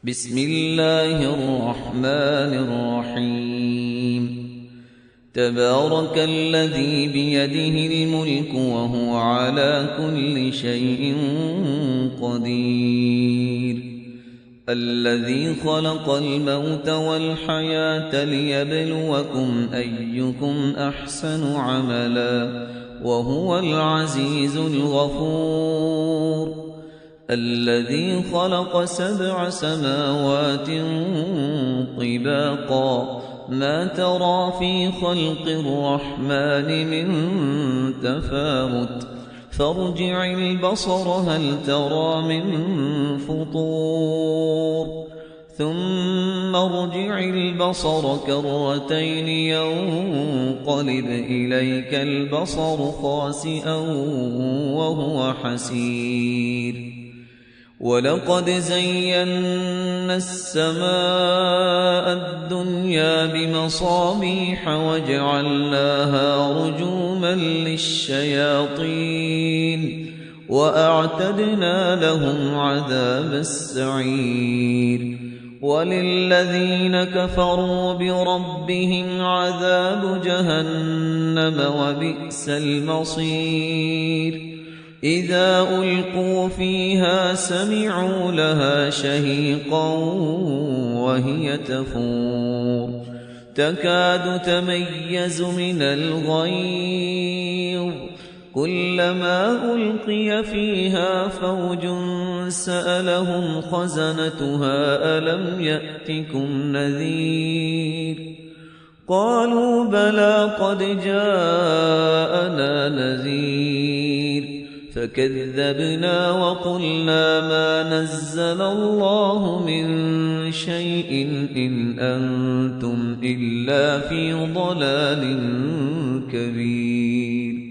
بسم الله الرحمن الرحيم تبارك الذي بيده الملك وهو على كل شيء قدير الذي خلق الموت والحياة ليبلوكم أيكم أحسن عملا وهو العزيز الغفور الذي خلق 7 سماوات طباقا ما ترى في خلق الرحمن من تفاوت فارجع البصر هل ترى من فطور ثم ارجع البصر كرتين ينقلب إليك البصر خاسئا وهو حسير ولقد زينا السماء الدنيا بمصابيح وجعلناها رجوما للشياطين وأعتدنا لهم عذاب السعير وللذين كفروا بربهم عذاب جهنم وبئس المصير إذا ألقوا فيها سمعوا لها شهيقا وهي تفور تكاد تميز من الغيظ كلما ألقي فيها فوج سألهم خزنتها ألم يأتكم نذير قالوا بلى قد جاءنا نذير فكذبنا وقلنا ما نزل الله من شيء إن أنتم إلا في ضلال كبير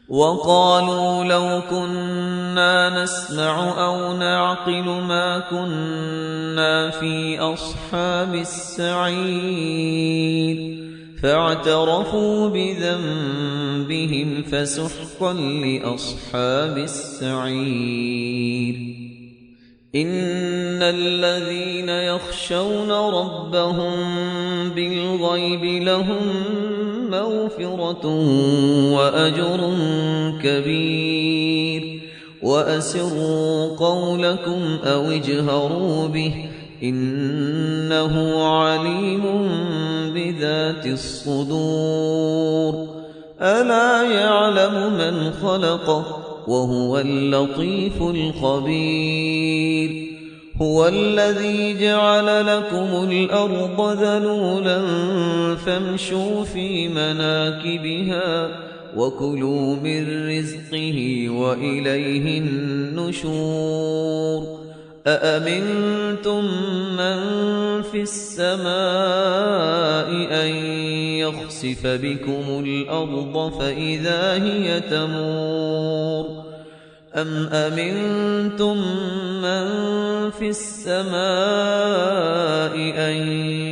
وقالوا لو كنا نسمع أو نعقل ما كنا في أصحاب السعير فاعترفوا بذنبهم فسحقا لأصحاب السعير إن الذين يخشون ربهم بالغيب لهم مغفرة وأجر كبير وأسروا قولكم أو اجهروا به إنه عليم بذات الصدور ألا يعلم من خلق وهو اللطيف الخبير هو الذي جعل لكم الأرض ذلولا فامشوا في مناكبها وكلوا من رزقه وإليه النشور أأمنتم من في السماء أن يخسف بكم الأرض فإذا هي تمور أم أمنتم من في السماء أن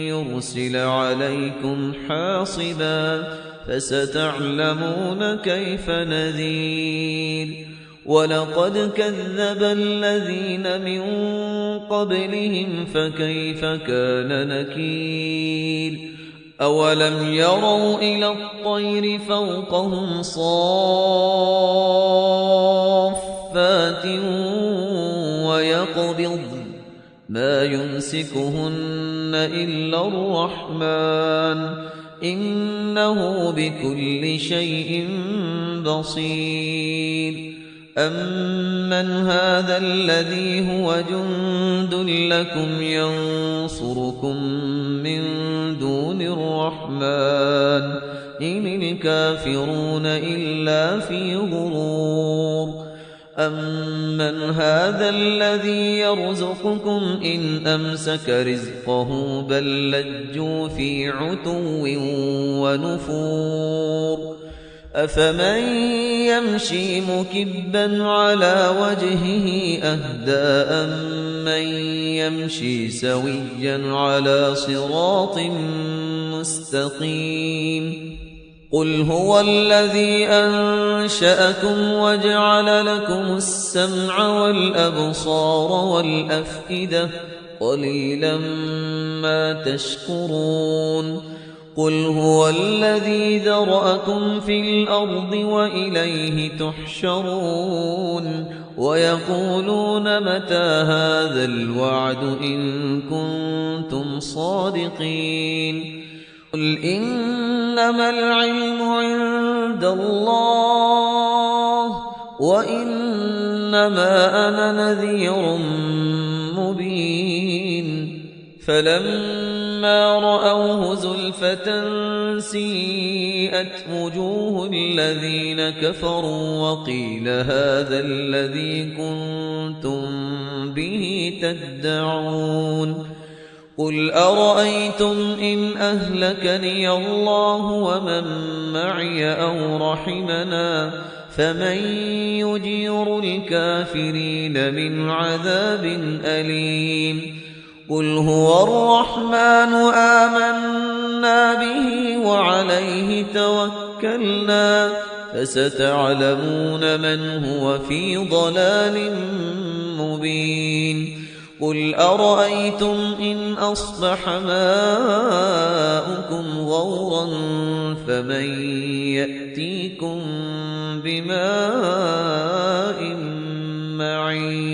يرسل عليكم حاصبا فستعلمون كيف نذير ولقد كذب الذين من قبلهم فكيف كان نكير أولم يروا إلى الطير فوقهم صافات ويقبض ما يمسكهن إلا الرحمن إنه بكل شيء بصير أمن هذا الذي هو جند لكم ينصركم من دون الرحمن إن الكافرون إلا في غرور أمن هذا الذي يرزقكم إن أمسك رزقه بل لجوا في عتو ونفور أفمن يمشي مكبا على وجهه أهدى أمن يمشي سويا على صراط مستقيم قل هو الذي أنشأكم وجعل لكم السمع والأبصار والأفئدة قليلا ما تشكرون قل هو الذي ذرأكم في الأرض وإليه تحشرون ويقولون متى هذا الوعد إن كنتم صادقين قل إنما العلم عند الله وإنما أنا نذير مبين فلما رأوه زلفة سيئت وجوه الذين كفروا وقيل هذا الذي كنتم به تدعون قل أرأيتم إن أهلكني الله ومن معي أو رحمنا فمن يجير الكافرين من عذاب أليم قل هو الرحمن آمنا به وعليه توكلنا فستعلمون من هو في ضلال مبين قل أرأيتم إن أصبح ماؤكم غورا فمن يأتيكم بماء معين